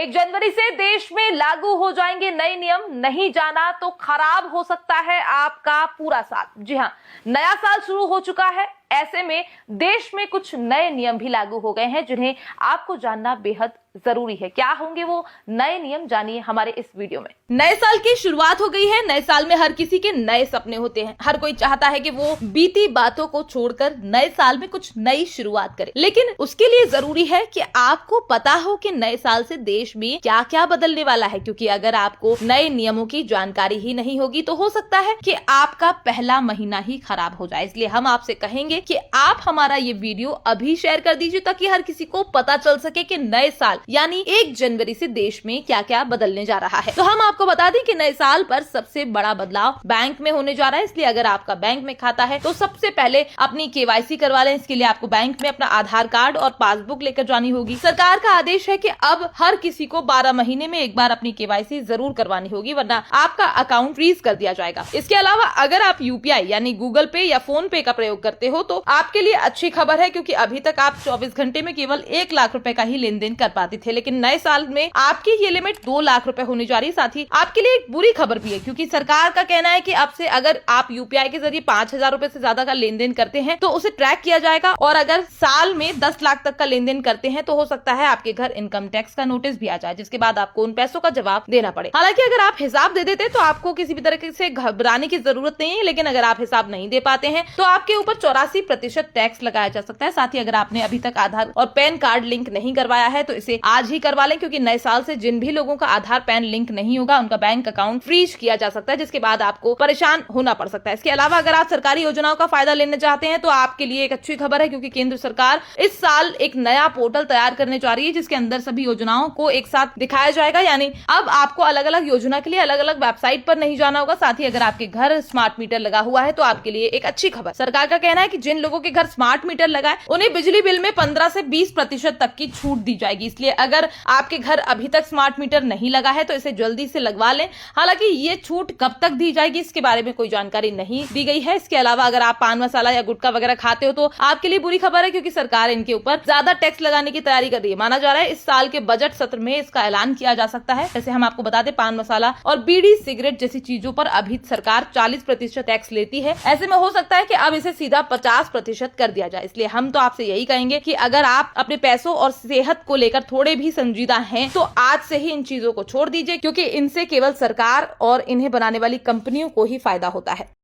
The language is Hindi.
1 जनवरी से देश में लागू हो जाएंगे नए नियम। नहीं जाना तो खराब हो सकता है आपका पूरा साल। जी हां, नया साल शुरू हो चुका है। ऐसे में देश में कुछ नए नियम भी लागू हो गए हैं जिन्हें आपको जानना बेहद जरूरी है। क्या होंगे वो नए नियम, जानिए हमारे इस वीडियो में। नए साल की शुरुआत हो गई है। नए साल में हर किसी के नए सपने होते हैं। हर कोई चाहता है कि वो बीती बातों को छोड़कर नए साल में कुछ नई शुरुआत करे, लेकिन उसके लिए जरूरी है कि आपको पता हो कि नए साल से देश में क्या क्या बदलने वाला है, क्योंकि अगर आपको नए नियमों की जानकारी ही नहीं होगी तो हो सकता है कि आपका पहला महीना ही खराब हो जाए। इसलिए हम आपसे कहेंगे कि आप हमारा ये वीडियो अभी शेयर कर दीजिए ताकि हर किसी को पता चल सके कि नए साल यानी 1 जनवरी से देश में क्या क्या बदलने जा रहा है। तो हम आपको बता दें कि नए साल पर सबसे बड़ा बदलाव बैंक में होने जा रहा है। इसलिए अगर आपका बैंक में खाता है तो सबसे पहले अपनी केवाईसी करवा लें। इसके लिए आपको बैंक में अपना आधार कार्ड और पासबुक लेकर जानी होगी। सरकार का आदेश है कि अब हर किसी को 12 महीने में एक बार अपनी केवाईसी जरूर करवानी होगी, वरना आपका अकाउंट फ्रीज कर दिया जाएगा। इसके अलावा अगर आप यूपीआई यानी गूगल पे या फोन पे का प्रयोग करते हो तो आपके लिए अच्छी खबर है, क्योंकि अभी तक आप 24 घंटे में केवल 1 लाख रुपए का ही लेन देन कर पाते थे, लेकिन नए साल में आपकी ये लिमिट 2 लाख रुपए होने जा रही है। साथ ही आपके लिए एक बुरी खबर भी है, क्योंकि सरकार का कहना है कि अब से अगर आप यूपीआई के जरिए 5,000 रुपए से ज्यादा का लेन देन करते हैं तो उसे ट्रैक किया जाएगा, और अगर साल में 10 लाख तक का लेन देन करते हैं तो हो सकता है आपके घर इनकम टैक्स का नोटिस भी आ जाए, जिसके बाद आपको उन पैसों का जवाब देना पड़े। हालांकि अगर आप हिसाब दे देते तो आपको किसी भी तरह से घबराने की जरूरत नहीं है, लेकिन अगर आप हिसाब नहीं दे पाते हैं तो आपके ऊपर 84% टैक्स लगाया जा सकता है। साथ ही अगर आपने अभी तक आधार और पैन कार्ड लिंक नहीं करवाया है तो इसे आज ही करवा लें, क्योंकि नए साल से जिन भी लोगों का आधार पैन लिंक नहीं होगा उनका बैंक अकाउंट फ्रीज किया जा सकता है, जिसके बाद आपको परेशान होना पड़ सकता है। इसके अलावा अगर आप सरकारी योजनाओं का फायदा लेना चाहते हैं तो आपके लिए एक अच्छी खबर है, क्योंकि केंद्र सरकार इस साल एक नया पोर्टल तैयार करने जा रही है जिसके अंदर सभी योजनाओं को एक साथ दिखाया जाएगा। यानी अब आपको अलग अलग योजना के लिए अलग अलग वेबसाइट पर नहीं जाना होगा। साथ ही अगर आपके घर स्मार्ट मीटर लगा हुआ है तो आपके लिए एक अच्छी खबर। सरकार का कहना है कि जिन लोगों के घर स्मार्ट मीटर लगा है उन्हें बिजली बिल में 15 से 20% तक की छूट दी जाएगी। इसलिए अगर आपके घर अभी तक स्मार्ट मीटर नहीं लगा है तो इसे जल्दी से लगवा लें। हालांकि ये छूट कब तक दी जाएगी इसके बारे में कोई जानकारी नहीं दी गई है। इसके अलावा अगर आप पान मसाला या गुटखा वगैरह खाते हो तो आपके लिए बुरी खबर है, क्योंकि सरकार इनके ऊपर ज्यादा टैक्स लगाने की तैयारी कर रही है। माना जा रहा है इस साल के बजट सत्र में इसका ऐलान किया जा सकता है। जैसे हम आपको बता दें, पान मसाला और बीड़ी सिगरेट जैसी चीजों पर अभी सरकार 40% टैक्स लेती है। ऐसे में हो सकता है कि अब इसे सीधा 50% कर दिया जाए। इसलिए हम तो आपसे यही कहेंगे कि अगर आप अपने पैसों और सेहत को लेकर थोड़े भी संजीदा हैं तो आज से ही इन चीजों को छोड़ दीजिए, क्योंकि इनसे केवल सरकार और इन्हें बनाने वाली कंपनियों को ही फायदा होता है।